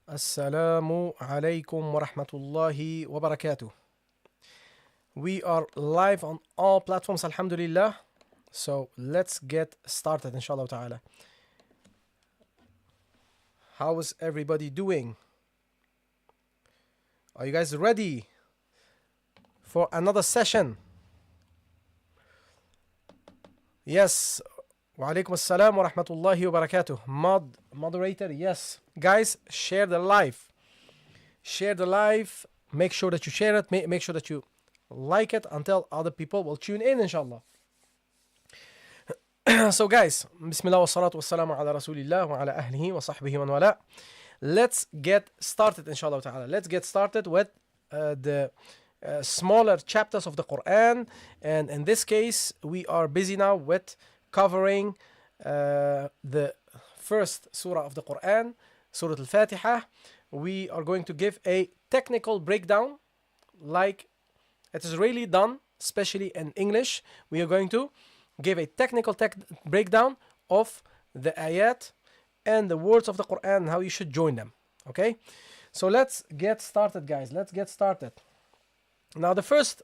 Assalamu alaikum wa rahmatullahi wa barakatuh. We are live on all platforms, alhamdulillah. So let's get started, inshallah ta'ala. How is everybody doing? Are you guys ready for another session? Yes. Wa alaikum assalam wa rahmatullahi wa barakatuh. Moderator, yes. Guys, share the live. Share the live. Make sure that you share it. Make sure that you like it until other people will tune in, inshallah. So guys, bismillah wa salatu wa salamu ala rasulillah wa ala ahlihi wa sahbihi wa wala. Let's get started, inshallah ta'ala. Let's get started with the smaller chapters of the Quran. And in this case, we are busy now with covering the first surah of the Quran, Surah Al-Fatiha. We are going to give a technical breakdown, like it is really done, especially in English. We are going to give a technical breakdown of the ayat and the words of the Quran and how you should join them. Okay? So let's get started, guys. Let's get started. Now the first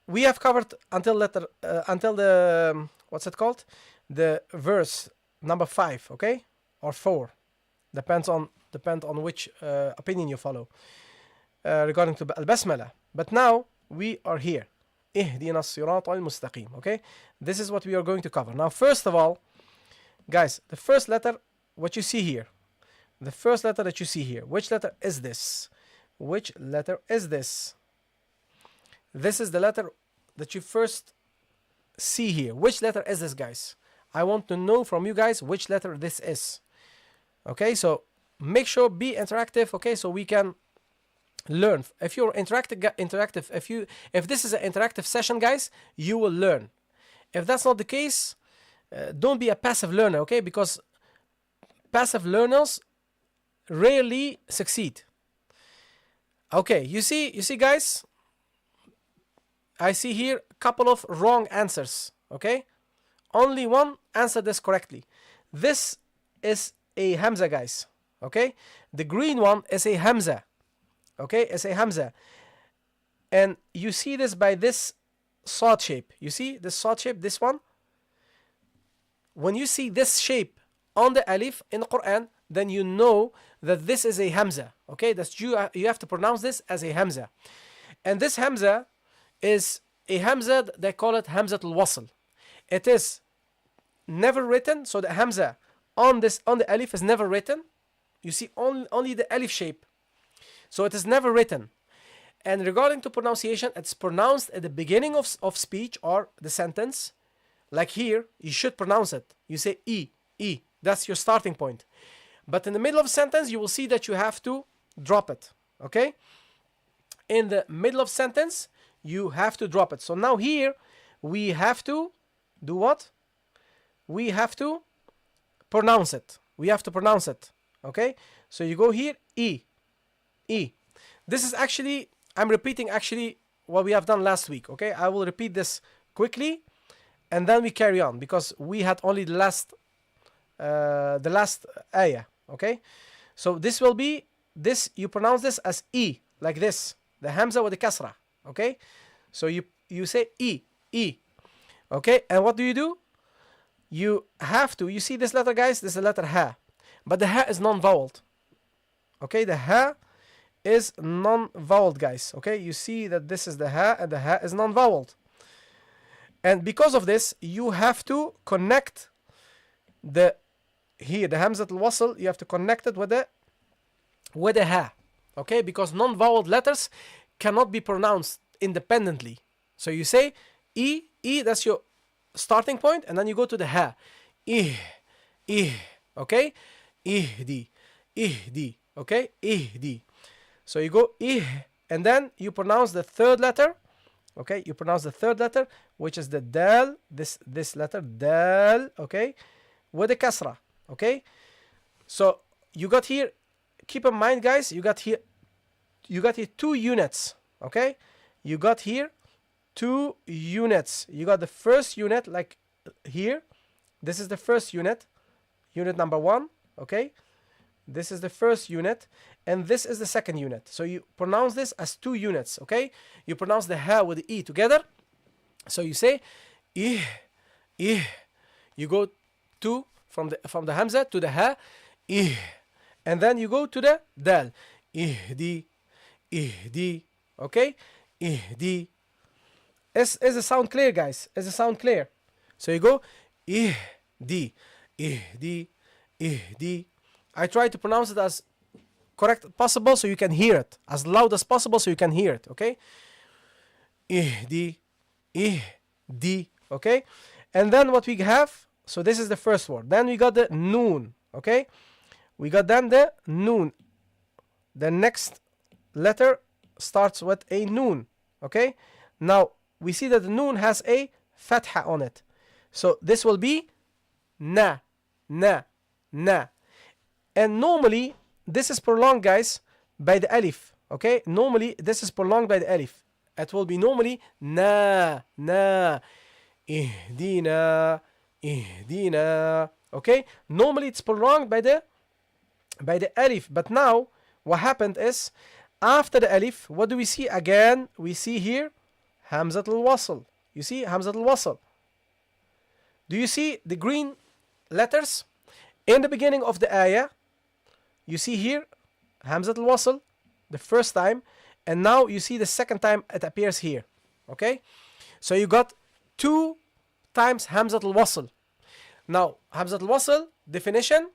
we have covered until the what's it called? The verse number 5, okay? Or 4. Depends on which opinion you follow regarding to al-basmala. But now we are here. Ihdina as-sirata al-mustaqim, okay? This is what we are going to cover. Now first of all, guys, the first letter, what you see here. The first letter that you see here. Which letter is this? Which letter is this? This is the letter that you first see here. Which letter is this, guys? I want to know from you guys which letter this is. Okay, so make sure be interactive, okay, so we can learn. If you're interactive, if this is an interactive session, guys, you will learn. If that's not the case, don't be a passive learner, okay, because passive learners rarely succeed. Okay, you see, guys, I see here a couple of wrong answers, okay? Only one answered this correctly. This is a Hamza, guys, okay? The green one is a Hamza, okay? It's a Hamza. And you see this by this Sad shape. You see this Sad shape, this one? When you see this shape on the Alif in the Quran, then you know that this is a Hamza, okay? That's you have to pronounce this as a Hamza. And this Hamza is a Hamza, they call it Hamza al-Wasl. It is never written, so the Hamza on the Alif is never written. You see only the Alif shape. So it is never written. And regarding to pronunciation, it's pronounced at the beginning of speech or the sentence. Like here, you should pronounce it. You say E. That's your starting point. But in the middle of a sentence, you will see that you have to drop it. Okay? In the middle of sentence, you have to drop it. So now here, we have to do what? We have to pronounce it. We have to pronounce it. Okay? So you go here, E. This is actually, I'm repeating actually what we have done last week. Okay? I will repeat this quickly, and then we carry on, because we had only the last ayah. Okay? So this will be, you pronounce this as E, like this. The Hamza with the Kasra. Okay? So you say E. Okay? And what do? You have to, you see this letter, guys? This is the letter Ha. But the Ha is non-voweled. Okay? The Ha is non-voweled, guys. Okay? You see that this is the Ha, and the Ha is non-voweled. And because of this, you have to connect the Hamza al-Wasl, you have to connect it with the Ha. Okay? Because non-voweled letters cannot be pronounced independently. So you say E, that's your starting point, and then you go to the Ha. Okay? Ihdi. Okay? Ihdi. So you go and then you pronounce the third letter. Okay? You pronounce the third letter, which is the Dal, this letter, Dal, okay? With the Kasra. Okay? So you got here, keep in mind, guys, you got here 2 units. Okay? You got here 2 units. You got the first unit, like here. This is the first unit. Unit number 1. Okay? This is the first unit, and this is the second unit. So you pronounce this as 2 units, okay? You pronounce the ha with the e together. So you say ih, ih. You go to from the hamza to the ha, ih, and then you go to the dal, ihdi, ihdi, okay? Ihdi. Is the sound clear, guys? Is the sound clear? So you go ihdi, ihdi, ihdi. I try to pronounce it as correct possible so you can hear it, as loud as possible so you can hear it, okay? Ihdi, ihdi, okay? And then what we have, so this is the first word. Then we got the noon, okay? We got then the noon. The next letter starts with a noon, okay? Now, we see that the noon has a fatha on it. So this will be na, na, na. And normally, this is prolonged, guys, by the alif, okay? Normally, this is prolonged by the alif. It will be normally na, na, ihdina, ihdina, okay? Normally, it's prolonged by the alif. But now, what happened is, after the alif, what do we see again? We see here, Hamzat al-Wasl. You see, Hamzat al-Wasl. Do you see the green letters? In the beginning of the ayah, you see here, Hamzat al-Wasl, the first time, and now you see the second time it appears here, okay? So you got 2 times Hamzat al-Wasl. Now, Hamzat al-Wasl, definition,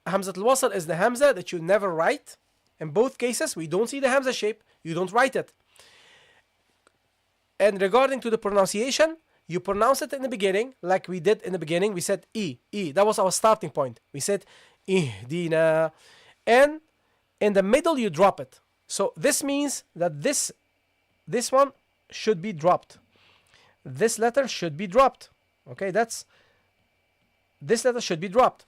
Hamzat al-Wasl is the Hamza that you never write. In both cases, we don't see the Hamza shape, you don't write it. And regarding to the pronunciation, you pronounce it in the beginning, like we did in the beginning. We said E, E. That was our starting point. We said ihdina. And in the middle, you drop it. So this means that this one should be dropped. This letter should be dropped. Okay, this letter should be dropped.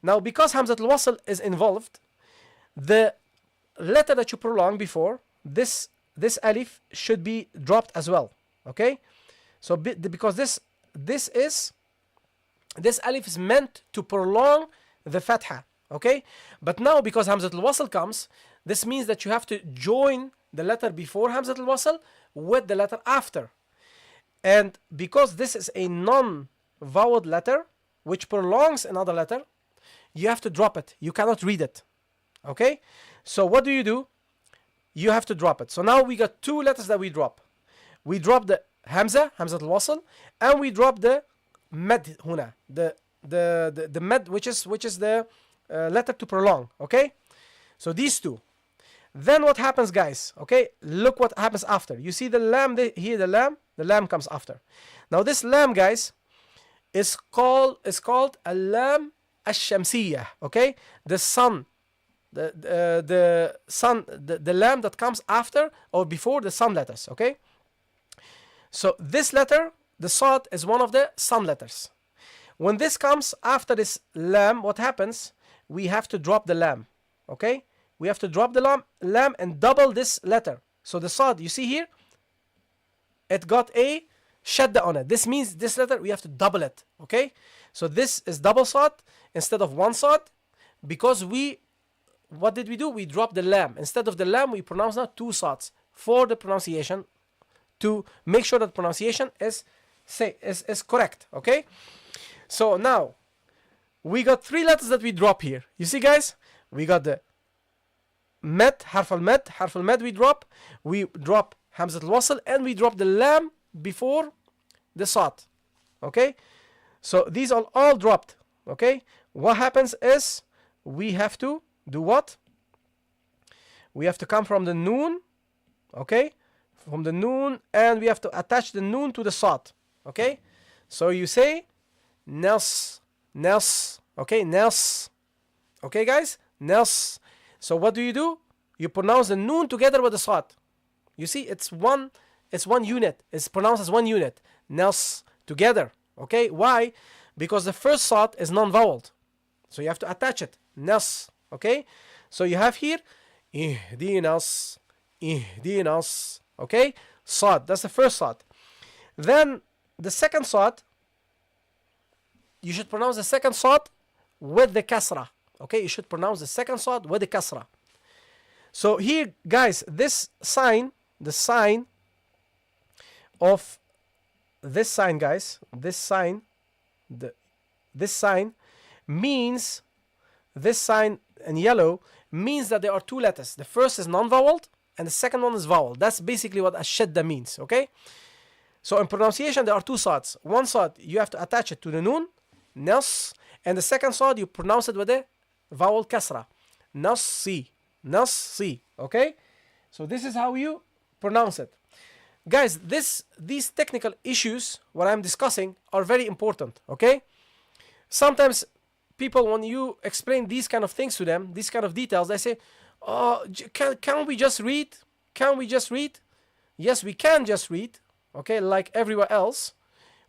Now, because Hamzat al-Wasl is involved, the letter that you prolonged before, this alif should be dropped as well, okay? So because this alif is meant to prolong the fatha, okay? But now because Hamzat al-Wasl comes, this means that you have to join the letter before Hamzat al-Wasl with the letter after. And because this is a non-vowel letter which prolongs another letter, you have to drop it. You cannot read it, okay? So what do? You have to drop it. So now we got 2 letters that we drop. We drop the Hamza, Hamzat al-Wasl, and we drop the Med huna, the Med, which is the letter to prolong, okay? So these 2. Then what happens, guys? Okay, look what happens after. You see the lam here, the lam comes after. Now this lam, guys, is called a-lam ash-shamsiyah, okay? The sun. The sun, the lam that comes after or before the sun letters, okay? So this letter, the sad, is one of the sun letters. When this comes after this lam, what happens? We have to drop the lam, okay? We have to drop the lam and double this letter. So the sad, you see here, it got a shadda on it. This means this letter, we have to double it, okay? So this is double sad instead of one sad, because what did we do? We dropped the lam. Instead of the lam, we pronounce now 2 sads for the pronunciation, to make sure that pronunciation is correct, okay? So now, we got 3 letters that we drop here. You see, guys? We got the med, harf al-med we drop Hamzat al-Wasl, and we drop the lam before the sad, okay? So these are all dropped, okay? What happens is, we have to do what? We have to come from the noon, okay? From the noon, and we have to attach the noon to the sad, okay? So you say nas, okay? Nas, okay, guys? Nas. So what do? You pronounce the noon together with the sad. You see, it's one unit. It's pronounced as one unit. Nas, together, okay? Why? Because the first sad is non-voweled, so you have to attach it. Nas. Okay, so you have here ihdinas, okay, sad, that's the first sad. Then the second sad, you should pronounce the second sad with the kasra, Okay, you should pronounce the second Sad with the kasra. So here, guys, this sign, the sign of this sign, guys, this sign means, this sign in yellow means that there are two letters. The first is non-voweled and the second one is vowel. That's basically what ashadda means, okay? So in pronunciation, there are two sads. One sad, you have to attach it to the noon, nas, and the second sad, you pronounce it with the vowel kasra, nasi, okay? So this is how you pronounce it. Guys, these technical issues, what I'm discussing, are very important, okay? Sometimes people, when you explain these kind of things to them, these kind of details, they say, oh, can we just read? Can we just read? Yes, we can just read, okay, like everywhere else.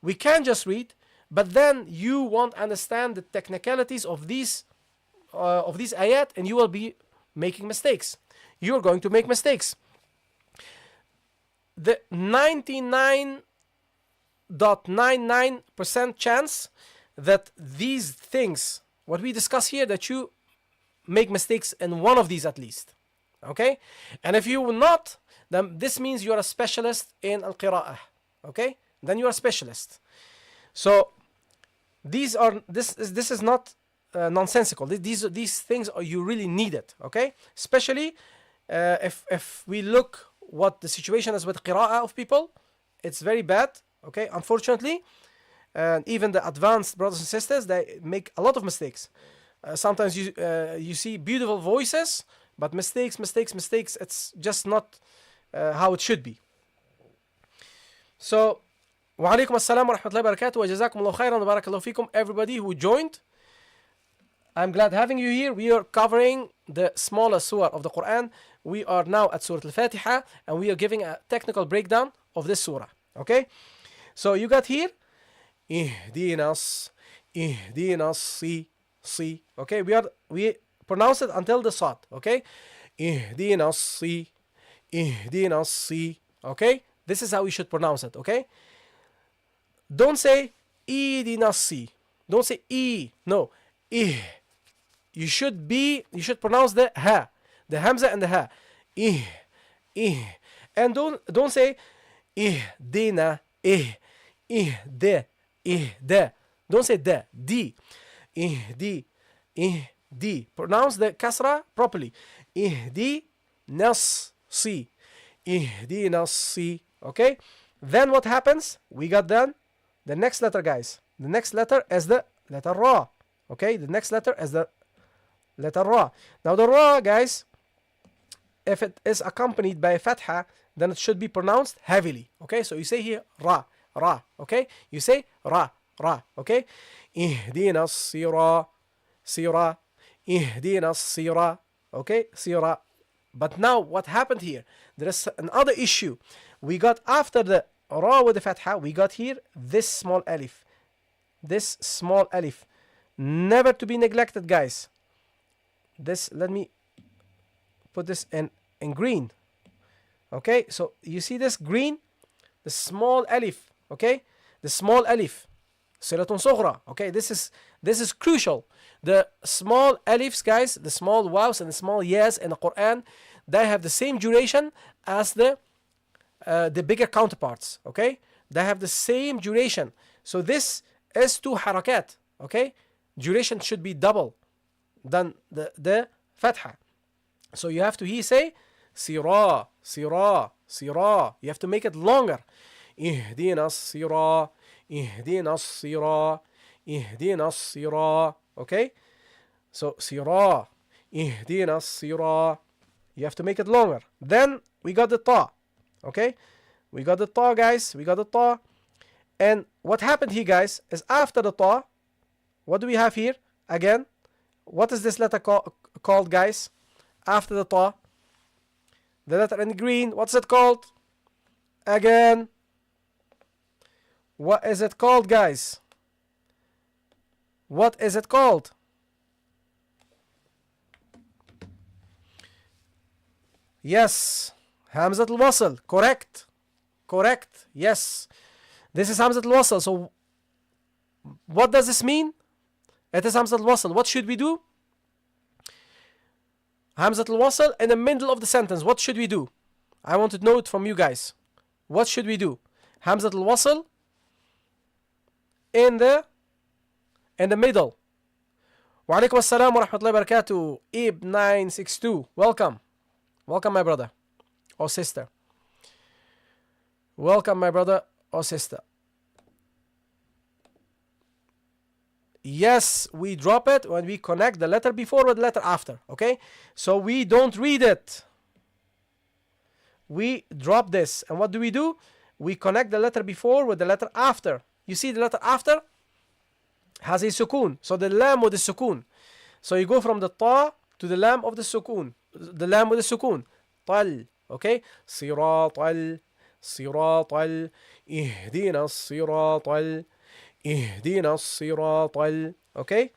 We can just read, but then you won't understand the technicalities of these ayat, and you will be making mistakes. You're going to make mistakes. The 99.99% chance that these things, what we discuss here, that you make mistakes in one of these at least. Okay? And if you will not, then this means you are a specialist in al-qira'ah. Okay? Then you are a specialist. So this is not nonsensical. These things are, you really need it. Okay? Especially if we look what the situation is with qira'ah of people, it's very bad. Okay? Unfortunately. And even the advanced brothers and sisters, they make a lot of mistakes. Sometimes you see beautiful voices, but mistakes. It's just not how it should be. So, wa alaikum assalam wa rahmatullahi wa barakatuh wa jazakumullahu khairan wa barakallahu fikum, everybody who joined. I'm glad having you here. We are covering the smaller surah of the Quran. We are now at Surah Al-Fatiha, and we are giving a technical breakdown of this surah. Okay? So you got here, ihdinas, si. Okay, we pronounce it until the sad. Okay, ihdinas si. Okay, this is how we should pronounce it. Okay, don't say ihdinas si. Don't say e. No, ih. You should pronounce the ha, the hamza and the ha. Ih. And don't say ihdina, ihde. Don't say da, di. Ihdi. Pronounce the kasra properly. Ihdi nas-si. Ihdi nas-si. Okay? Then what happens? We got done. The next letter, guys. The next letter is the letter ra. Okay? The next letter is the letter ra. Now the ra, guys, if it is accompanied by a fatha, then it should be pronounced heavily. Okay? So you say here ra. Okay? You say ra. Okay? Ihdina sira. Ihdina sira. Okay? Sira. But now what happened here? There is another issue. We got after the ra with the fatha, we got here this small alif. This small alif. Never to be neglected, guys. This, let me put this in green. Okay? So you see this green? The small alif. Okay? The small alif. Silatun Sughra. Okay, this is crucial. The small alifs, guys, the small waws and the small yas in the Quran, they have the same duration as the bigger counterparts. Okay, they have the same duration. So this is two harakat. Okay, duration should be double than the fatha. So you have to say sira. You have to make it longer. Ihdina sira. Ihdina sira. Okay? So, sira. Ihdina sira. You have to make it longer. Then, we got the ta. Okay? We got the ta, guys. We got the ta. And what happened here, guys, is after the ta, what do we have here? Again, what is this letter called, guys? After the ta. The letter in green, what's it called? Again. What is it called, guys? What is it called? Yes. Hamzat al-Wasl. Correct. Yes. This is Hamzat al-Wasl. So, what does this mean? It is Hamzat al-Wasl. What should we do? Hamzat al-wasl in the middle of the sentence. What should we do? I want to know it from you guys. What should we do? Hamzat al-wasl in the middle. Wa alaikum assalam wa rahmatullahi wa barakatuh. Ib962. Welcome. Welcome, my brother or sister. Welcome, my brother or sister. Yes, we drop it when we connect the letter before with the letter after. Okay? So we don't read it. We drop this. And what do? We connect the letter before with the letter after. You see the letter after has a sukoon. So the lam with the sukoon. So you go from the ta to the lam of the sukoon. The lam with the sukoon. Tal. Okay? Siratal. Siratal. Ihdina siratal. Ihdina siratal. Okay?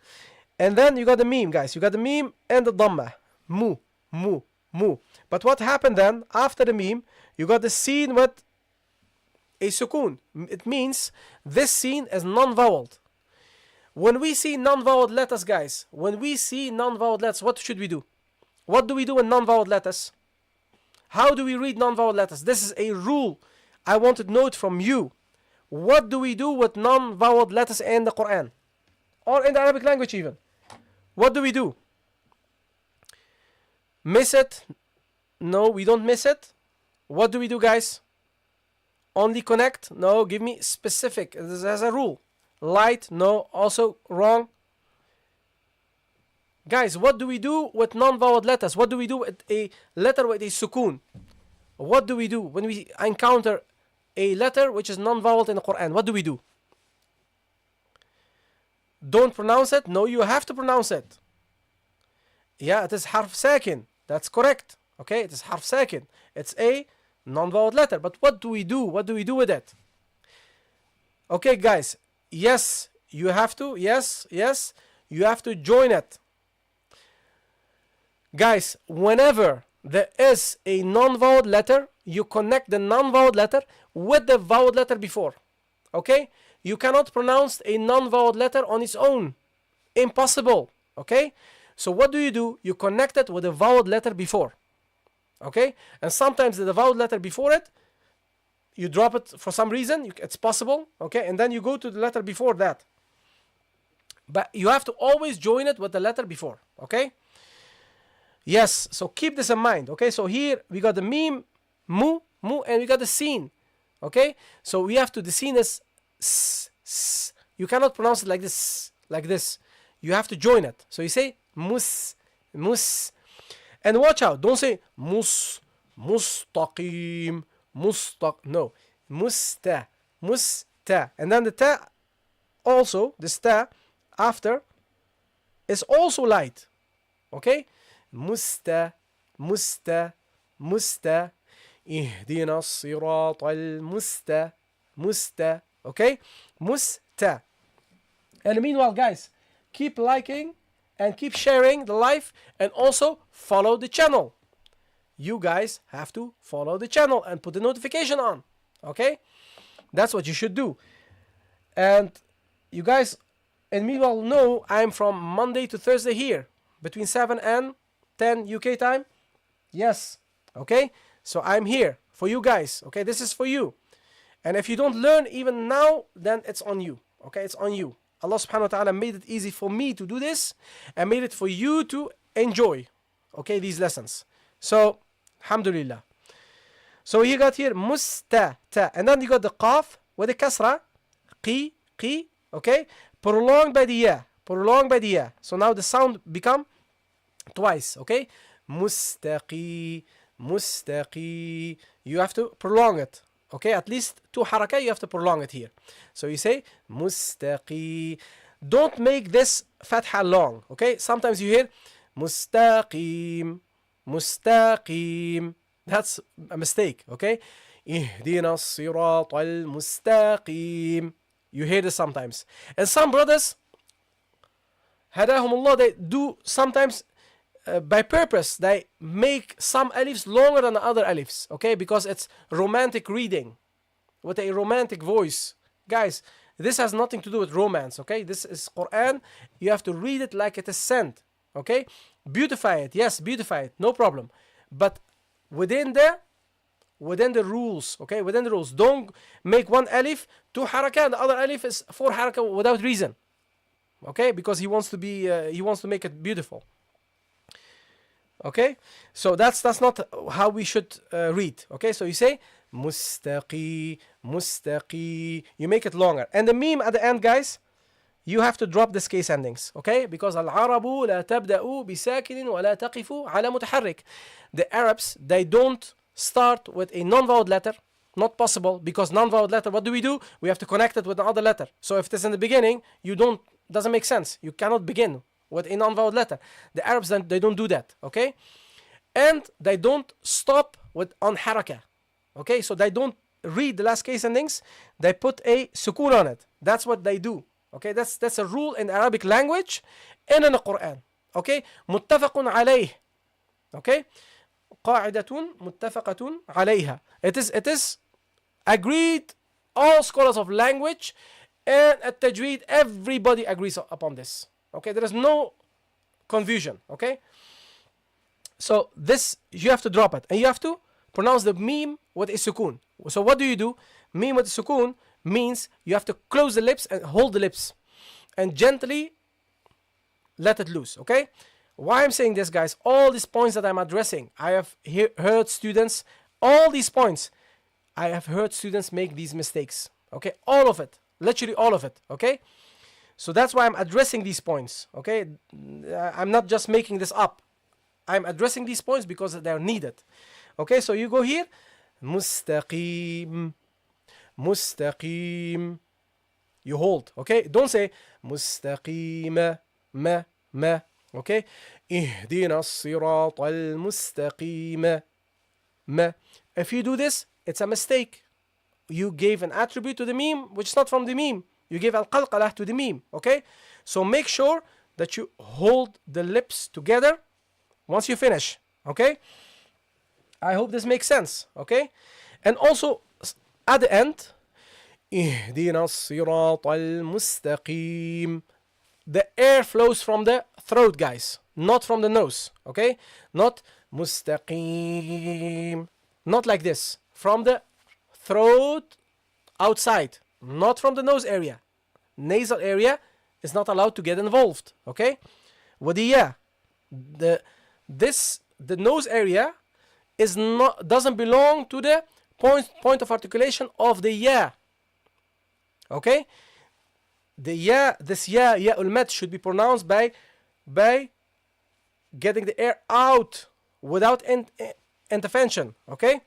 And then you got the meme, guys. You got the meme and the dhamma. Mu. Mu. Mu. But what happened then after the meme? You got the scene with a sukoon. It means this scene is non-voweled. When we see non-voweled letters, guys, when we see non-voweled letters, what should we do? What do we do with non-voweled letters? How do we read non-voweled letters? This is a rule. I want to know it from you. What do we do with non-voweled letters in the Quran? Or in the Arabic language even? What do? Miss it? No, we don't miss it. What do we do, guys? Only connect? No, give me specific. This has a rule. Light? No, also wrong. Guys, what do we do with non-voweled letters? What do we do with a letter with a sukoon? What do we do when we encounter a letter which is non-voweled in the Quran? What do? Don't pronounce it? No, you have to pronounce it. Yeah, it is harf sakin. That's correct. Okay, it is harf sakin. It's a non-voweled letter. But what do we do? What do we do with it? Okay, guys. Yes, you have to. Yes, yes. You have to join it. Guys, whenever there is a non-voweled letter, you connect the non-voweled letter with the voweled letter before. Okay? You cannot pronounce a non-voweled letter on its own. Impossible. Okay? So what do? You connect it with a voweled letter before. Okay? And sometimes the voweled letter before it, you drop it for some reason. It's possible. Okay? And then you go to the letter before that. But you have to always join it with the letter before. Okay? Yes, so keep this in mind. Okay, so here we got the meme, mu, and we got the scene. Okay, so we have to, the scene is s, s. You cannot pronounce it like this. You have to join it. So you say mus, mus. And watch out, don't say mustaqim, no, musta. And then the ta, also, this ta after is also light. Okay? Musta, ihdina as-sirata al-musta, okay? Musta. And meanwhile, guys, keep liking and keep sharing the live and also follow the channel. You guys have to follow the channel and put the notification on, okay? That's what you should do. And you guys, and meanwhile, know I'm from Monday to Thursday here between 7 and 10 UK time. Yes, okay, so I'm here for you guys. Okay, this is for you. And if you don't learn even now, then it's on you. Okay, it's on you. Allah subhanahu wa ta'ala made it easy for me to do this and made it for you to enjoy, okay, these lessons. So alhamdulillah. So you got here musta, ta, and then you got the qaf with the kasra, qi, okay, prolonged by the ya, so now the sound become twice, okay? Mustaqi. You have to prolong it, okay? At least 2 haraka, you have to prolong it here. So you say mustaqi. Don't make this fatha long, okay? Sometimes you hear mustaqim. That's a mistake, okay? Ihdina as-sirata al-mustaqim. You hear this sometimes. And some brothers, hadahumullah, they do sometimes by purpose, they make some alifs longer than the other alifs, okay? Because it's romantic reading with a romantic voice. Guys, this has nothing to do with romance, okay? This is Quran. You have to read it like it is sent, okay? Beautify it, yes, beautify it, no problem. But within the rules, okay, within the rules. Don't make one alif 2 haraka and the other alif is 4 haraka without reason, okay, because he wants to make it beautiful. Okay, so that's not how we should read. Okay, so you say mustaqi, mustaqi. You make it longer, and the meme at the end, guys, you have to drop this case endings. Okay, because al-arabu la tabda'u bisakinin wa la taqifu ala mutaharrik. The Arabs, they don't start with a non-vowel letter. Not possible, because non-vowel letter, what do? We have to connect it with another letter. So if it is in the beginning, doesn't make sense. You cannot begin with a non-vowel letter. The Arabs, they don't do that, okay? And they don't stop on haraka, okay? So they don't read the last case endings. They put a sukun on it. That's what they do, okay? That's a rule in Arabic language and in the Quran, okay? Muttafaqun alayh, okay? قاعدة متفقة عليها. It is agreed. All scholars of language and at Tajweed, everybody agrees upon this. Okay, there is no confusion. Okay, so this you have to drop it, and you have to pronounce the meme with a sukun. So what do? Meme with a sukun means you have to close the lips and hold the lips, and gently let it loose. Okay. Why I'm saying this, guys? All these points that I'm addressing, I have heard students. All these points, I have heard students make these mistakes. Okay, all of it, literally all of it. Okay. So that's why I'm addressing these points, okay? I'm not just making this up. I'm addressing these points because they're needed. Okay, so you go here. Mustaqim. Mustaqim. You hold, okay? Don't say mustaqim. Ma. Okay? Ihdina as-sirat al-mustaqim. Ma. If you do this, it's a mistake. You gave an attribute to the meme, which is not from the meme. You give al-qalqalah to the meme, okay? So make sure that you hold the lips together once you finish, okay? I hope this makes sense, okay? And also, at the end, اهدنا الصراط المستقيم. The air flows from the throat, guys, not from the nose, okay? Not mustaqim, not like this. From the throat outside, not from the nose area. Nasal area is not allowed to get involved, okay? Wadiya, the nose area doesn't belong to the point of articulation of the ya, okay? The ya, this ya ul-mad should be pronounced by getting the air out without intervention, okay?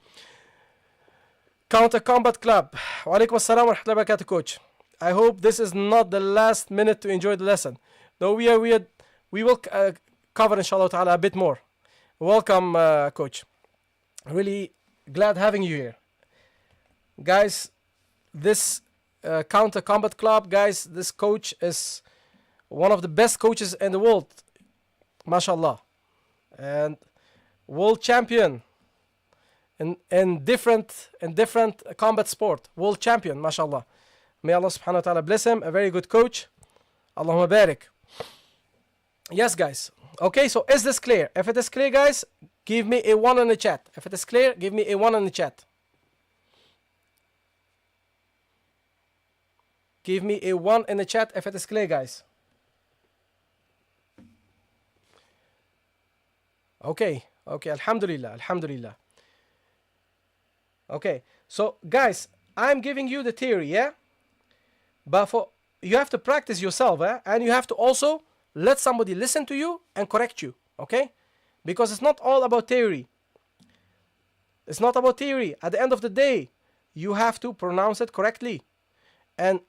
Counter Combat Club. Wa alaikum assalam wa rahmatullahi wa barakatuh, coach. I hope this is not the last minute to enjoy the lesson. Though we will cover inshallah ta'ala a bit more. Welcome, coach. Really glad having you here. Guys, this Counter Combat Club, guys, this coach is one of the best coaches in the world. MashaAllah. And world champion in different combat sport. World champion, MashaAllah. May Allah subhanahu wa ta'ala bless him. A very good coach. Allahumma barik. Yes, guys. Okay, so is this clear? If it is clear, guys, give me a 1 in the chat. If it is clear, give me a 1 in the chat. Give me a 1 in the chat if it is clear, guys. Okay, alhamdulillah. Okay, so guys, I'm giving you the theory, yeah? But you have to practice yourself, and you have to also let somebody listen to you and correct you, okay? Because it's not all about theory. It's not about theory. At the end of the day, you have to pronounce it correctly. And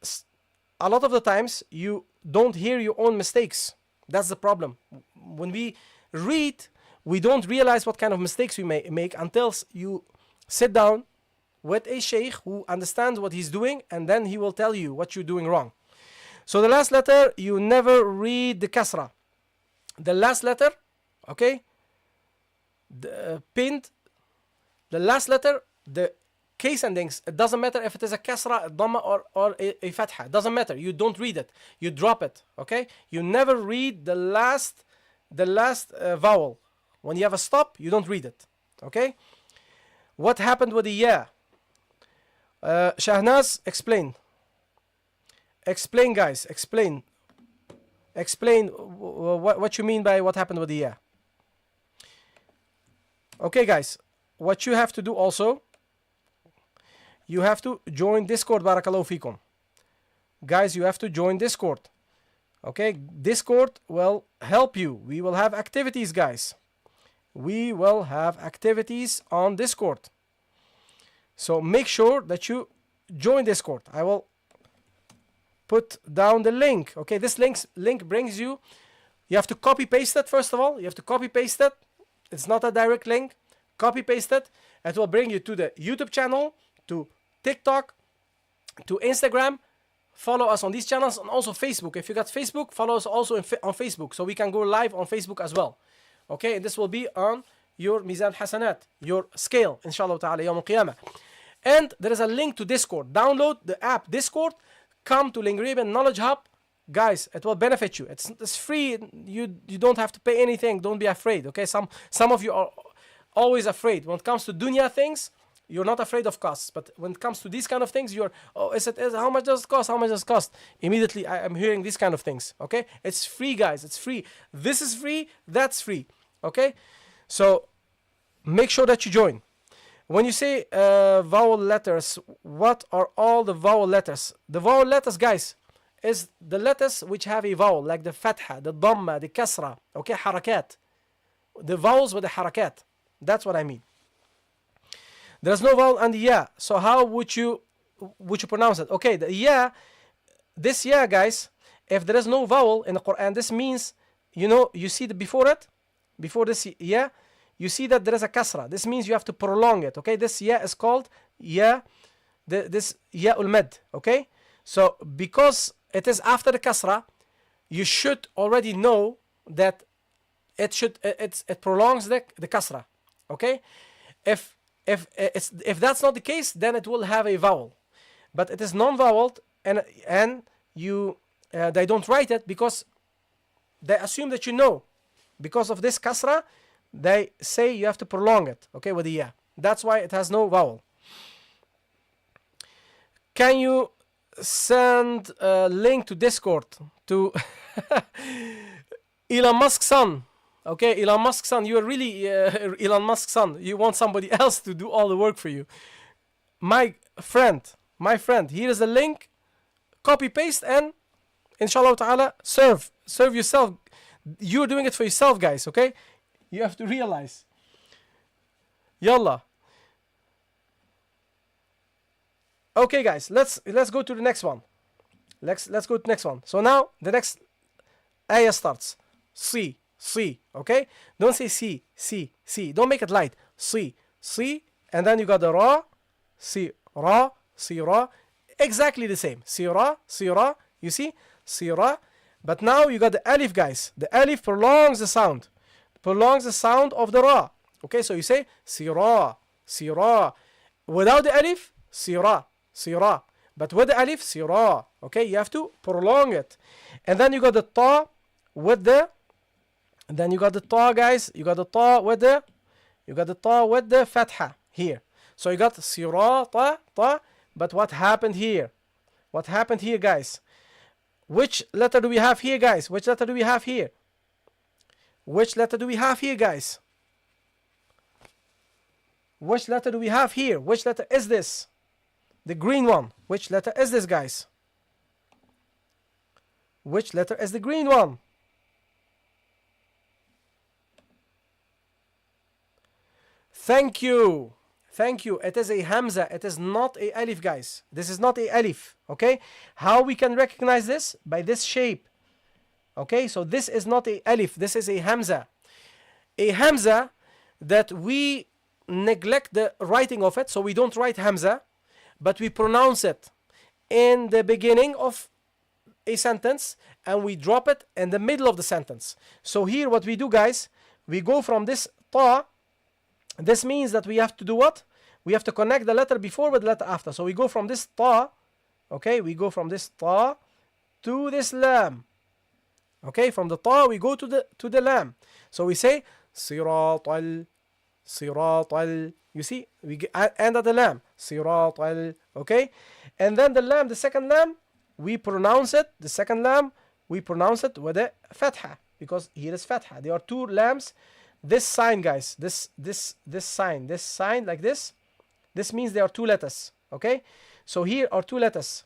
a lot of the times, you don't hear your own mistakes. That's the problem. When we read, we don't realize what kind of mistakes we make until you sit down with a sheikh who understands what he's doing, and then he will tell you what you're doing wrong. So the last letter, you never read the kasra. The last letter, okay, pinned, the last letter, the case endings, it doesn't matter if it is a kasra, a dhamma, or a fatha. It doesn't matter. You don't read it. You drop it, okay? You never read the last the last vowel. When you have a stop, you don't read it. Okay? What happened with the ya? Shahnaz, explain. Explain, guys. Explain. Explain what you mean by what happened with the ya. Okay, guys. What you have to do also, you have to join Discord. Barakallahu fikum. Guys, you have to join Discord. Okay? Discord will help you. We will have activities, guys. We will have activities on Discord. So make sure that you join Discord. I will put down the link. Okay, this link brings you. You have to copy paste it first of all. You have to copy paste it. It's not a direct link. Copy paste it. It will bring you to the YouTube channel, to TikTok, to Instagram. Follow us on these channels and also Facebook. If you got Facebook, follow us also on Facebook so we can go live on Facebook as well. Okay, and this will be on your Mizan Hasanat, your scale, inshallah ta'ala, Yawm al-Qiyamah. And there is a link to Discord. Download the app Discord. Come to Linguarian Knowledge Hub. Guys, it will benefit you. It's free. You don't have to pay anything. Don't be afraid. Okay, some of you are always afraid. When it comes to dunya things, you're not afraid of costs. But when it comes to these kind of things, you're, how much does it cost? How much does it cost? Immediately, I am hearing these kind of things. Okay, it's free, guys. It's free. This is free. That's free. Okay, so make sure that you join. When you say vowel letters, what are all the vowel letters? The vowel letters, guys, is the letters which have a vowel, like the fatha, the dhamma, the kasra, okay, harakat. The vowels with the harakat. That's what I mean. There's no vowel on the ya. So how would you pronounce it? Okay, the ya, this ya, guys, if there is no vowel in the Quran, this means, you see before this ya, you see that there is a kasra. This means you have to prolong it. Okay, this ya is called ya, this ya ul mad. Okay, so because it is after the kasra, you should already know that it prolongs the kasra. Okay, if that's not the case, then it will have a vowel, but it is non-voweled, and you they don't write it because they assume that you know. Because of this kasra, they say you have to prolong it, okay, with the ya. That's why it has no vowel. Can you send a link to Discord to Elon Musk's son? Okay, Elon Musk's son, you are really Elon Musk's son. You want somebody else to do all the work for you. My friend, here is the link. Copy, paste, and inshallah ta'ala, serve yourself. You're doing it for yourself, guys, okay? You have to realize. Yallah. Okay, guys, let's go to the next one. Let's go to the next one. So now the next ayah starts. See, okay? Don't say see. Don't make it light. See, and then you got the ra, see ra. Exactly the same. See ra. You see? See ra. But now you got the alif, guys. The alif prolongs the sound. Prolongs the sound of the ra. Okay, so you say sira. Without the alif, sira. But with the alif, sira. Okay, you have to prolong it. And then you got the ta with the. And then you got the ta, guys. You got the ta with the fatha here. So you got sira, ta. But what happened here? Guys? Which letter do we have here, guys? Which letter do we have here, guys? Which letter do we have here? Which letter is this? The green one. Which letter is this, guys? Which letter is the green one? Thank you. It is a hamza. It is not a alif, guys. This is not a alif. Okay? How we can recognize this? By this shape. Okay? So this is not a alif. This is a hamza. A hamza that we neglect the writing of it. So we don't write hamza, but we pronounce it in the beginning of a sentence and we drop it in the middle of the sentence. So here what we do, guys, we go from this ta. This means that we have to do what? We have to connect the letter before with the letter after. So we go from this ta, okay? We go from this ta to this lam. Okay, from the ta we go to the lam. So we say sirat al. You see, we end at the lam. Sirat al. Okay, and then the lam, the second lam, we pronounce it. The second lam we pronounce it with a fatha, because here is fatha. There are two lams. This sign, guys, this sign like this. This means there are two letters. Okay, so here are two letters.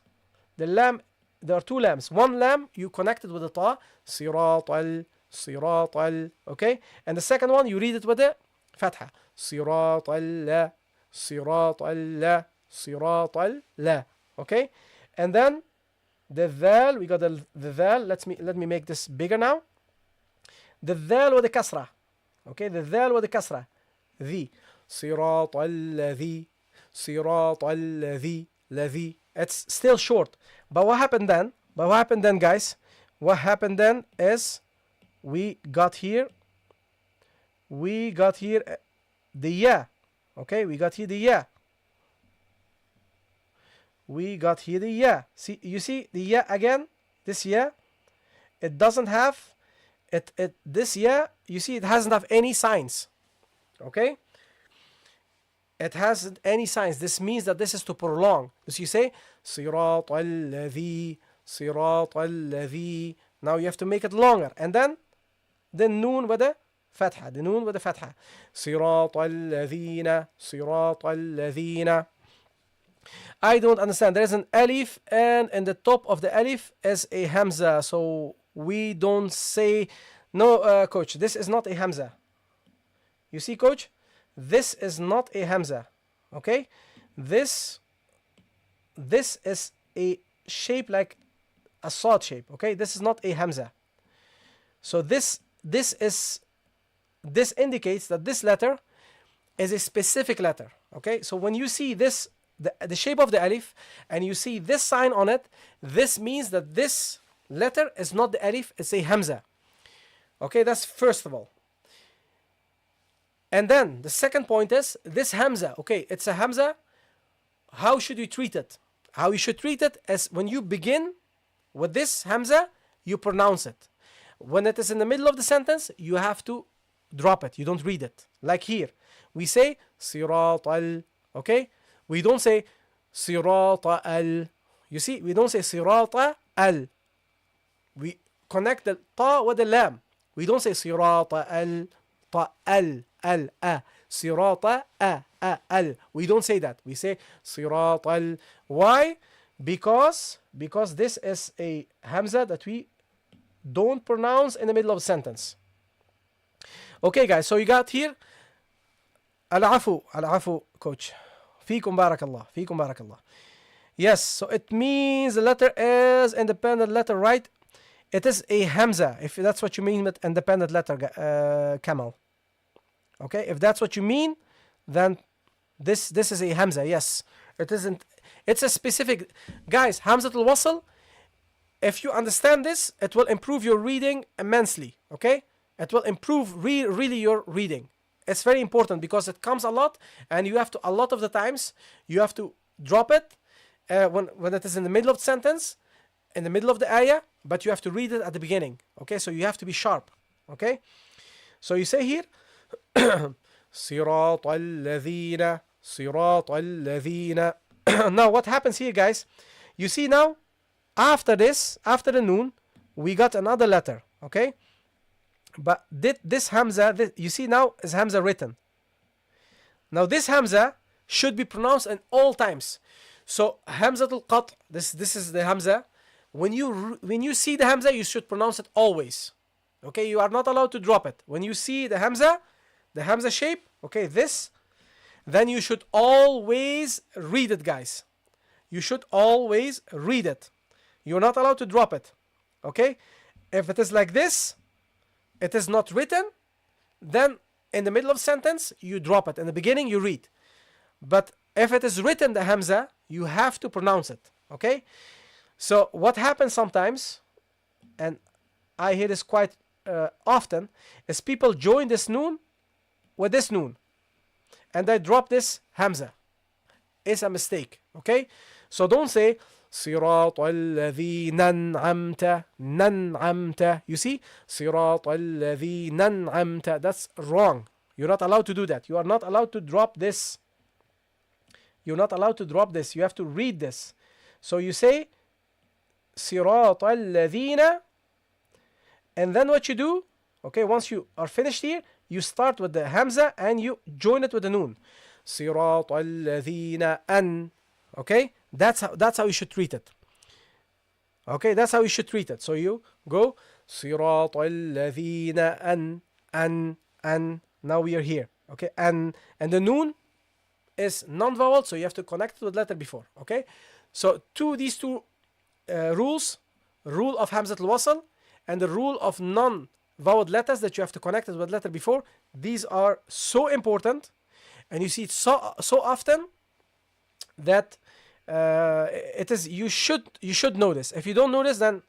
The lam, there are two lams. One lam you connected with the ta, sirat al. Okay, and the second one you read it with the fatha, sirat al la. Okay, and then the dhal, we got the dhal. Let me make this bigger now. The dhal with the kasra. Okay, the dhal with the kasra. The sirat al-ladhi. It's still short. But what happened then? Guys? What happened then is we got here the ya. Okay, we got here the ya. See, you see the ya again? This ya, it doesn't have this ya, you see, it doesn't have any signs. Okay? It hasn't any signs. This means that this is to prolong. So you say sirat al-ladhi. Now you have to make it longer. And then the noon with the fatha. Sirat al-ladhina. I don't understand. There is an alif, and in the top of the alif is a hamza. So we don't say, no, coach, this is not a hamza. You see, coach? This is not a hamza. Okay? This is a shape like a sad shape. Okay? This is not a hamza. So this indicates that this letter is a specific letter. Okay? So when you see this, the shape of the alif, and you see this sign on it, this means that this letter is not the alif, it's a hamza. Okay, that's first of all. And then the second point is this hamza. Okay, it's a hamza. How should you treat it? How you should treat it is when you begin with this hamza, you pronounce it. When it is in the middle of the sentence, you have to drop it. You don't read it. Like here, we say sirat al. Okay, we don't say sirat al. You see, we don't say sirat al. We connect the ta with the lam. We don't say sirata ta al sirata al. We don't say that. We say sirat al. Why? Because this is a hamza that we don't pronounce in the middle of a sentence. Okay, guys. So you got here al-afu, coach. Fikum barakallah. Yes. So it means the letter is independent letter, right? It is a hamza, if that's what you mean with independent letter, Kamal. Okay, if that's what you mean, then this is a hamza. Yes, it isn't. It's a specific, guys. Hamzatul wasl. If you understand this, it will improve your reading immensely. Okay, it will improve really your reading. It's very important because it comes a lot, and you have to, a lot of the times you have to drop it when it is in the middle of the sentence, in the middle of the ayah, but you have to read it at the beginning. Okay, so you have to be sharp. Okay, so you say here sirat al-ladhina. Now what happens here, guys? You see now, after this, after the noon, we got another letter. Okay, but this hamza, you see now is hamza written. Now this hamza should be pronounced in all times. So hamzatul qat', this is the hamza. When you see the hamza, you should pronounce it always. Okay, you are not allowed to drop it. When you see the hamza shape, okay, this, then you should always read it, guys. You should always read it. You're not allowed to drop it. Okay, if it is like this, it is not written, then in the middle of sentence you drop it. In the beginning you read. But if it is written, the hamza, you have to pronounce it. Okay. So what happens sometimes, and I hear this quite often, is people join this noon with this noon, and they drop this hamza. It's a mistake. Okay, so don't say صراط الذين أنعمت ننعمت. You see? صراط الذين أنعمت. That's wrong. You're not allowed to do that. You are not allowed to drop this. You're not allowed to drop this. You have to read this. So you say صراط الذين, and then what you do, okay, once you are finished here, you start with the hamza and you join it with the noon. صراط الذين أن. Okay, that's how you should treat it. Okay, that's how you should treat it. So you go صراط الذين أن. Now we are here. Okay, and the noon is non-vowel, so you have to connect it with letter before. Okay, so these two rules, rule of hamzat al-wasl and the rule of non-vowel letters that you have to connect it with letter before, these are so important, and you see it so often that it is you should know this. If you don't know this, then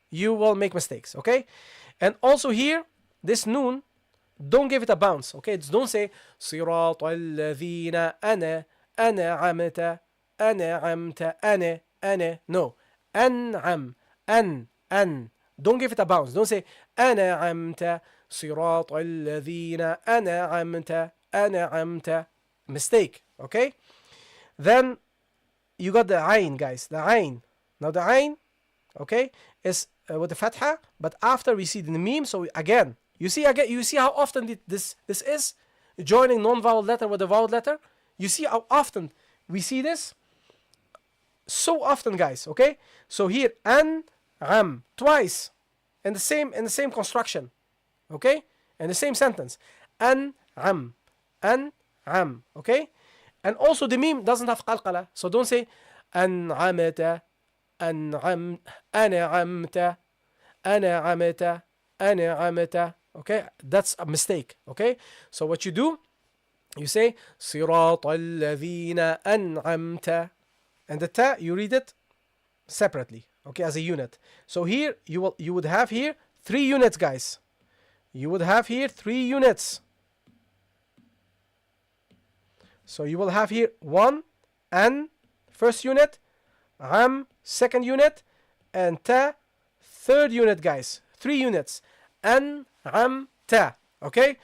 you will make mistakes. Okay, and also here this noon, don't give it a bounce. Okay, don't say صراط الذين أنعمت أنا. No, أنعم أن. Don't give it a bounce. Don't say أنعمت صراط الذين أنعمت. Mistake. Okay, then you got the ayn, guys. The ayn. Now the ayn, okay, is with the fatha, but after we see the meme. So again, you see how often this is joining non-vowel letter with a vowel letter. You see how often we see this. So often, guys. Okay, so here am twice in the same construction. Okay, in the same sentence. Am. Okay, and also the meme doesn't have qalqala, so don't say an'amta an'amta. Okay, that's a mistake. Okay, so what you do, you say صراط الذين أنعمت, and the ta you read it separately, okay, as a unit. So here you would have here 3 units, guys. You would have here 3 units. So you will have here 1 an first unit, second unit, and ta third unit, guys. 3 units. Ta. Okay?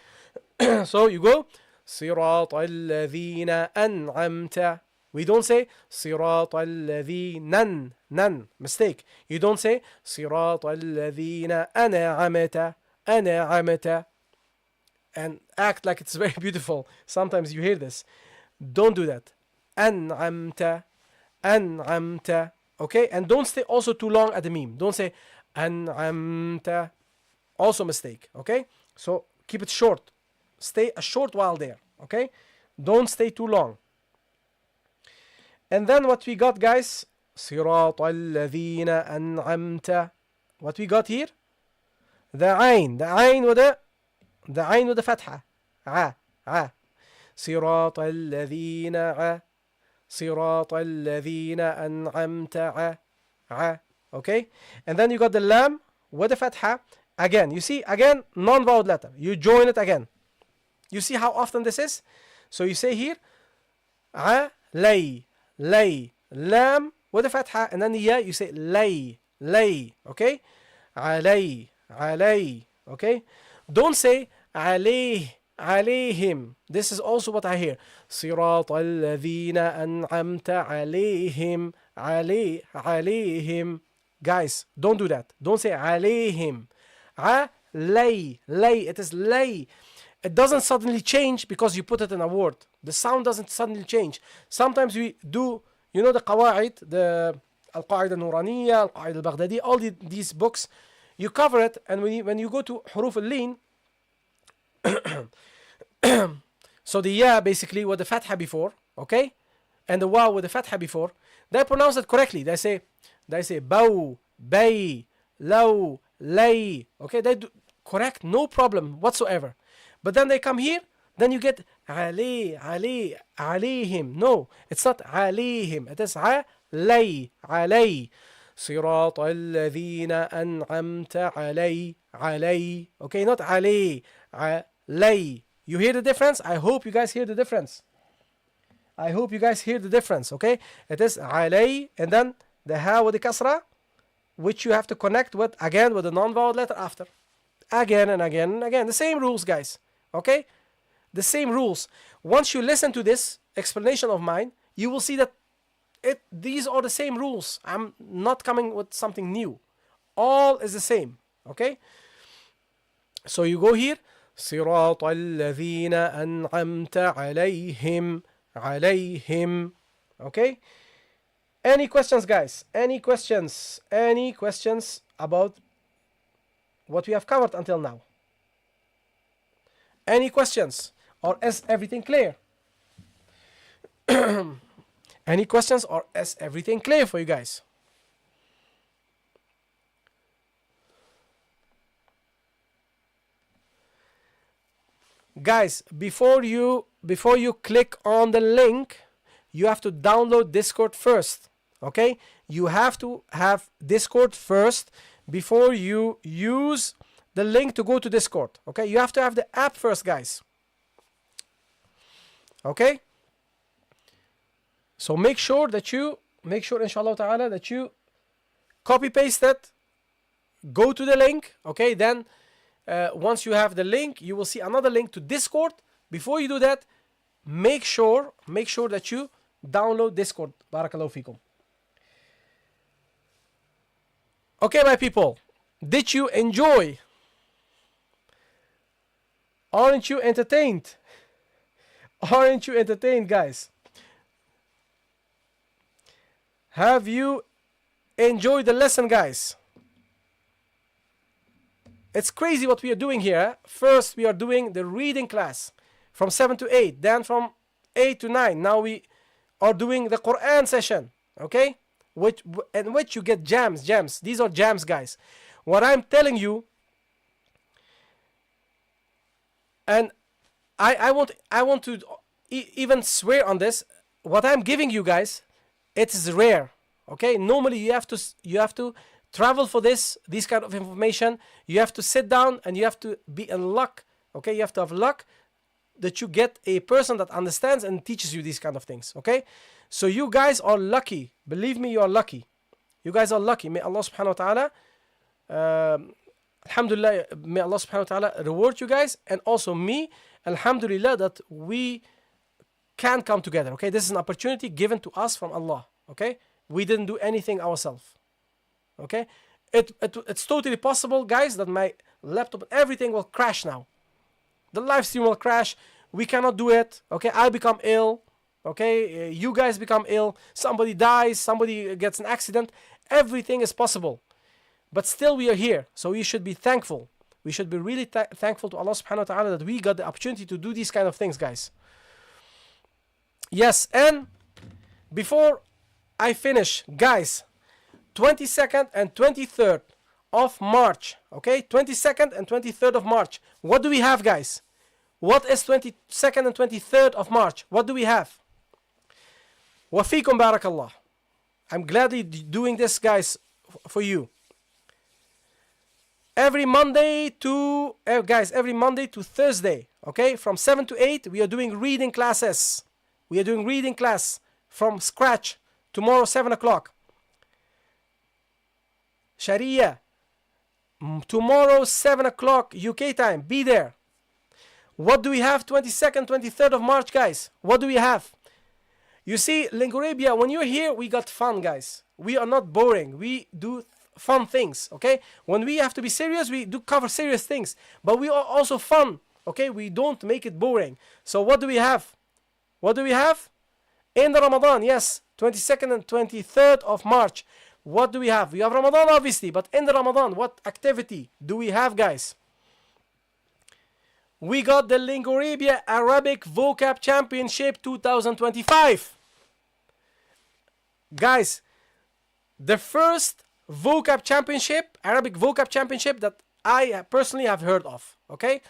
So you go صراط الذين أنعمت. We don't say صراط الذين nan. Mistake. You don't say صراط الذين أنعمت and act like it's very beautiful. Sometimes you hear this. Don't do that. أنعمت. Okay? And don't stay also too long at the meme. Don't say أنعمت. Also mistake. Okay? So keep it short. Stay a short while there. Okay? Don't stay too long. And then what we got, guys? صراط الذين أنعمت. What we got here? The ayn. The ayn with the fatha. صراط الذين صراط الذين أنعمت Okay? And then you got the lam with the fatha. Again, you see, again, non-vowel letter. You join it again. You see how often this is? So you say here, lay, lam with the fatha, and then the ya, you say lay, okay? Alay, okay? Don't say عليهم. This is also what I hear. صراط الذين أنعمت عليهم. عليهم. Guys, don't do that. Don't say عليهم. Lay. It is lay. It doesn't suddenly change because you put it in a word. The sound doesn't suddenly change. Sometimes we do, you know, the qawaid, the al-qaida al-nuraniyya, al-qaida al-baghdadi, all these books, you cover it, and when you go to huruf al-lin, so the ya basically with the fatha before, okay, and the waw with the fatha before, they pronounce it correctly. They say bow, bay, low, lay, okay, they do correct, no problem whatsoever. But then they come here, then you get alayhim. No, it's not alayhim, it is alay. صراط الذين أنعمت علي. Okay, not alay. You hear the difference? I hope you guys hear the difference. Okay? It is alay and then the ha with the kasra, which you have to connect with, again, with the non-vowel letter after. Again and again and again. The same rules, guys. Okay? The same rules. Once you listen to this explanation of mine, you will see that these are the same rules. I'm not coming with something new. All is the same. Okay? So you go here. صراط الذين أنعمت عليهم. Okay? Any questions, guys? Any questions? Any questions about what we have covered until now? Any questions? Or is everything clear? Any questions, or is everything clear for you guys? Guys, before you click on the link, you have to download Discord first. Okay? You have to have Discord first before you use the link to go to Discord. Okay? You have to have the app first, guys. Okay? So make sure, inshallah ta'ala, that you copy paste it, go to the link. Okay? Then once you have the link, you will see another link to Discord. Before you do that, make sure that you download Discord. Barakallahu feekum. Okay, my people, did you enjoy? Aren't you entertained? Aren't you entertained, guys? Have you enjoyed the lesson, guys? It's crazy what we are doing here. First, we are doing the reading class from 7 to 8. Then from 8 to 9. Now we are doing the Quran session. Okay? In which you get gems. These are gems, guys. What I'm telling you, and I want to even swear on this. What I'm giving you guys, it is rare. Okay? Normally you have to travel for this kind of information. You have to sit down and you have to be in luck. Okay? You have to have luck that you get a person that understands and teaches you these kind of things. Okay? So you guys are lucky. Believe me, you are lucky. You guys are lucky. May Allah subhanahu wa ta'ala, alhamdulillah, may Allah subhanahu wa ta'ala reward you guys, and also me, alhamdulillah, that we can come together. Okay? This is an opportunity given to us from Allah. Okay? We didn't do anything ourselves. Okay? It's totally possible, guys, that my laptop and everything will crash now. The live stream will crash. We cannot do it. Okay? I become ill. Okay? You guys become ill. Somebody dies. Somebody gets an accident. Everything is possible. But still we are here. So we should be thankful. We should be really thankful to Allah subhanahu wa ta'ala that we got the opportunity to do these kind of things, guys. Yes, and before I finish, guys, 22nd and 23rd of March. Okay? 22nd and 23rd of March. What do we have, guys? What is 22nd and 23rd of March? What do we have? Wafikum barakallah. I'm gladly doing this, guys, for you. Every Monday to Thursday, okay, from 7 to 8, we are doing reading classes. We are doing reading class from scratch. Tomorrow, 7 o'clock. Sharia. Tomorrow, 7 o'clock UK time. Be there. What do we have 22nd, 23rd of March, guys? What do we have? You see, Linguarabia, when you're here, we got fun, guys. We are not boring. We do fun things, okay? When we have to be serious, we do cover serious things. But we are also fun, okay? We don't make it boring. So what do we have? What do we have? In the Ramadan, yes. 22nd and 23rd of March. What do we have? We have Ramadan, obviously. But in the Ramadan, what activity do we have, guys? We got the Linguarabia Arabic Vocab Championship 2025. Guys, the first vocab championship, Arabic vocab championship that I personally have heard of. Okay?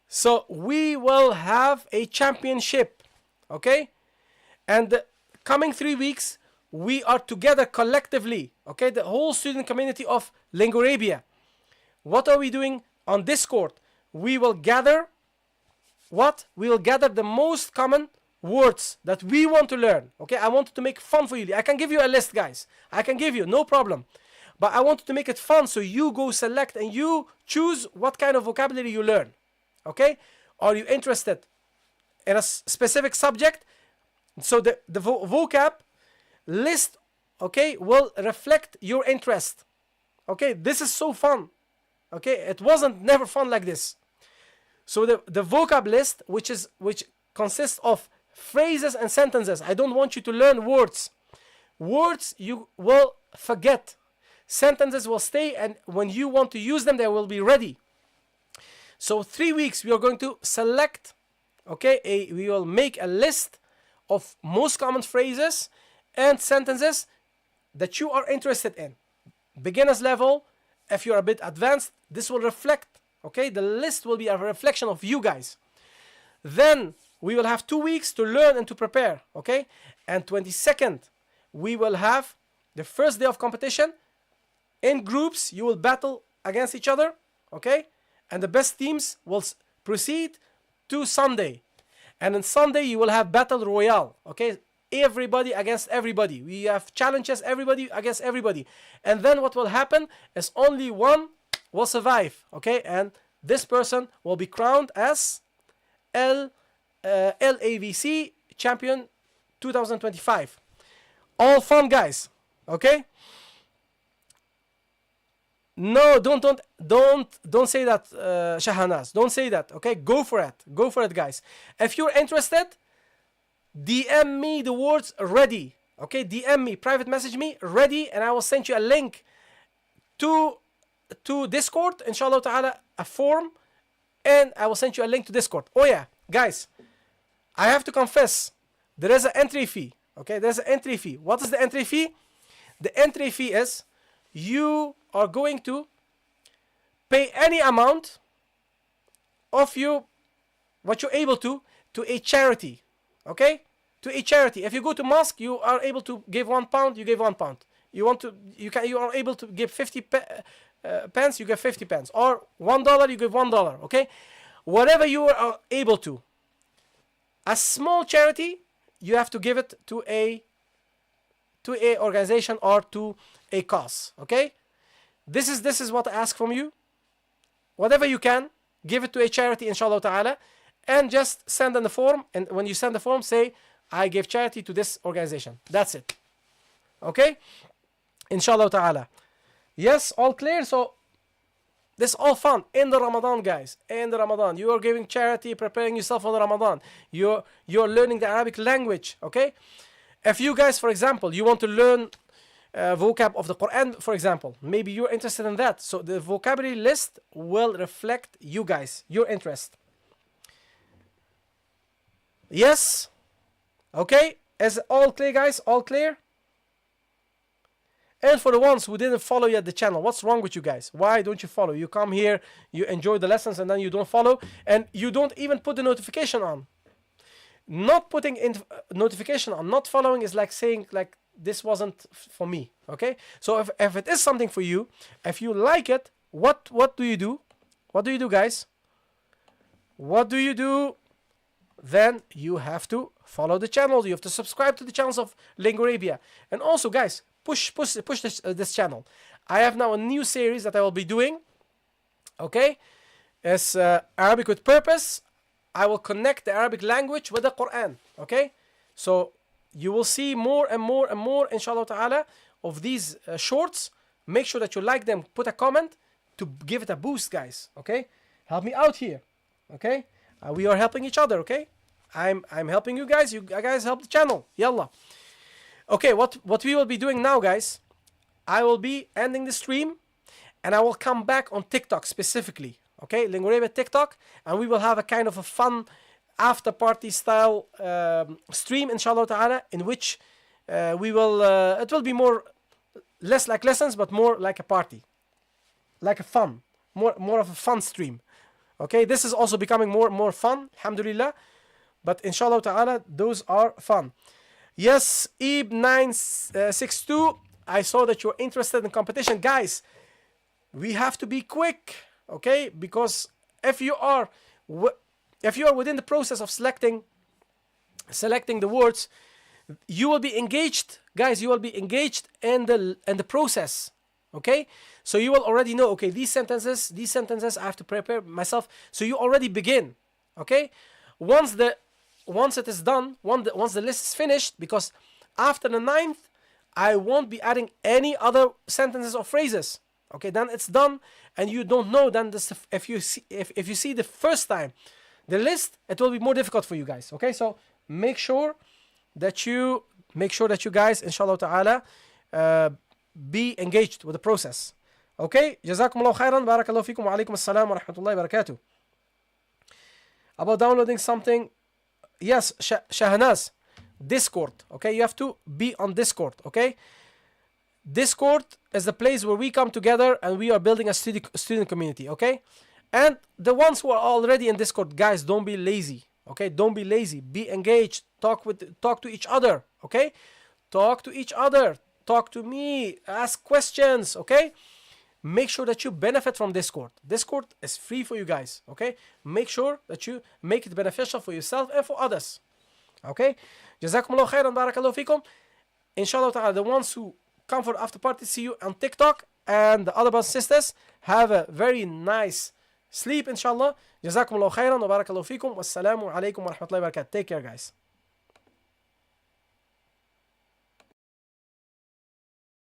So we will have a championship. Okay? And the coming 3 weeks, we are together collectively. Okay? The whole student community of Linguarabia. What are we doing on Discord? We will gather what? We will gather the most common words that we want to learn. Okay, I wanted to make fun for you. I can give you a list, guys. I can give you, no problem. But I wanted to make it fun, so you go select and you choose what kind of vocabulary you learn. Okay? Are you interested in a specific subject? So the vocab list, okay, will reflect your interest. Okay, this is so fun. Okay, it wasn't never fun like this. So the vocab list, which consists of phrases and sentences. I don't want you to learn words. Words you will forget. Sentences will stay, and when you want to use them, they will be ready. So 3 weeks we are going to select, okay, we will make a list of most common phrases and sentences that you are interested in. Beginners level, if you're a bit advanced, this will reflect, okay, the list will be a reflection of you guys. Then we will have 2 weeks to learn and to prepare, okay? And 22nd, we will have the first day of competition. In groups, you will battle against each other, okay? And the best teams will proceed to Sunday. And on Sunday, you will have battle royale, okay? Everybody against everybody. We have challenges, everybody against everybody. And then what will happen is only one will survive, okay? And this person will be crowned as LAVC champion 2025. All fun, guys, okay? No, don't say that, Shahanaz. Don't say that, okay? Go for it, guys. If you're interested, DM me the words ready, okay? DM me, private message me ready, and I will send you a link to Discord, inshallah ta'ala, a form, and I will send you a link to Discord. Oh yeah, guys, I have to confess, there is an entry fee, okay? There's an entry fee. What is the entry fee? The entry fee is you are going to pay any amount of what you're able to a charity, okay? To a charity. If you go to mosque, you are able to give £1, you give £1. You are able to give 50 pence, you give 50 pence, or $1, you give $1, okay? Whatever you are able to. A small charity, you have to give it to a organization or to a cause, okay? This is what I ask from you. Whatever you can, give it to a charity, inshallah ta'ala, and just send in the form. And when you send the form, say, I give charity to this organization. That's it. Okay? Inshallah ta'ala. Yes, all clear? So, this is all fun in the Ramadan, guys. In the Ramadan. You are giving charity, preparing yourself for the Ramadan. You're learning the Arabic language, okay? If you guys, for example, you want to learn vocab of the Quran, for example, maybe you're interested in that. So the vocabulary list will reflect you guys, your interest. Yes? Okay? Is all clear, guys? All clear? And for the ones who didn't follow yet the channel, what's wrong with you guys? Why don't you follow? You come here, you enjoy the lessons, and then you don't follow, and you don't even put the notification on. Not putting in notification on, not following is like saying like this wasn't for me, okay? So if it is something for you, if you like it, what do you do? What do you do, guys? What do you do? Then you have to follow the channel. You have to subscribe to the channels of Lingo Arabia. And also, guys, push this channel. I have now a new series that I will be doing, okay? It's Arabic with Purpose. I will connect the Arabic language with the Quran, okay? So you will see more and more and more, inshallah ta'ala, of these shorts. Make sure that you like them. Put a comment to give it a boost, guys, okay? Help me out here, okay? We are helping each other, okay? I'm helping you guys. You guys help the channel. Yallah. Okay, what we will be doing now, guys, I will be ending the stream, and I will come back on TikTok specifically, okay? Lingo Arabia TikTok, and we will have a kind of a fun after party style stream, inshallah ta'ala, in which we will it will be less like lessons, but more like a party, like a fun, more of a fun stream, okay? This is also becoming more fun, alhamdulillah, but inshallah ta'ala, those are fun. Yes, Ib962, I saw that you're interested in competition. Guys, we have to be quick, okay? Because if you are within the process of selecting selecting the words, you will be engaged, guys. You will be engaged in the process. Okay, so you will already know. Okay, these sentences I have to prepare myself. So you already begin. Okay, once it is done, once the list is finished, because after the 9th, I won't be adding any other sentences or phrases. Okay, then it's done, and you don't know. Then this, if you see the first time the list, it will be more difficult for you guys. Okay, so make sure that you guys, inshallah ta'ala, be engaged with the process. Okay, jazakumullah khairan, barakallahu fikum, wa alaikum assalam wa rahmatullahi wa barakatuh. About downloading something, yes, Shahanaz, Discord. Okay, you have to be on Discord. Okay, Discord is the place where we come together and we are building a student community. Okay, and the ones who are already in Discord, guys, don't be lazy. Okay, don't be lazy. Be engaged. Talk to each other. Okay, talk to each other. Talk to me. Ask questions. Okay, make sure that you benefit from Discord. Discord is free for you guys. Okay, make sure that you make it beneficial for yourself and for others. Okay, jazakumullah khairan, barakallahu fikum. Inshallah ta'ala, the ones who come for after party, see you on TikTok, and the other brothers and sisters, have a very nice sleep, inshallah. Jazakumullah khairan wa barakallahu fikum. Wassalamu alaikum wa rahmatullahi wa barakatuh. Take care, guys.